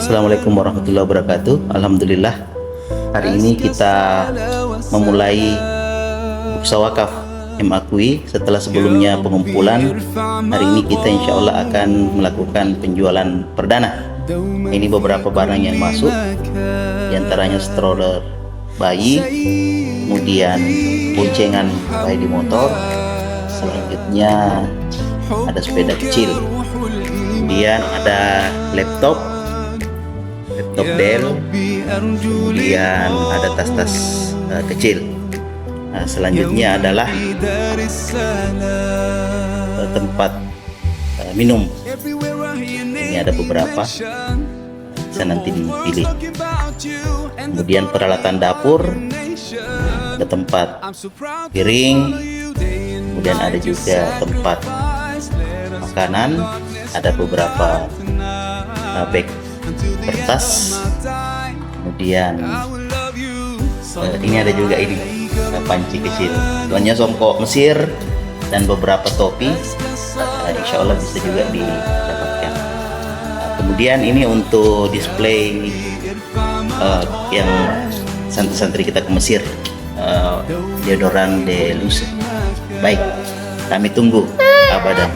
Assalamualaikum warahmatullahi wabarakatuh. Alhamdulillah, hari ini kita memulai bursa wakaf M-Akui. Setelah sebelumnya pengumpulan, hari ini kita insya Allah akan melakukan penjualan perdana. Ini beberapa barang yang masuk, diantaranya stroller bayi, kemudian boncengan bayi di motor, selanjutnya ada sepeda kecil, kemudian ada laptop Dell, kemudian ada tas-tas kecil. Nah, selanjutnya adalah tempat minum. Ini ada beberapa, bisa nanti dipilih. Kemudian peralatan dapur, ada tempat piring, kemudian ada juga tempat makanan, ada beberapa bag kertas, kemudian ini ada juga ini panci kecil, tuanya songkok Mesir dan beberapa topi. Insya Allah bisa juga didapatkan. Kemudian ini untuk display yang santri-santri kita ke Mesir, deodoran de luce. Baik, kami tunggu abadan.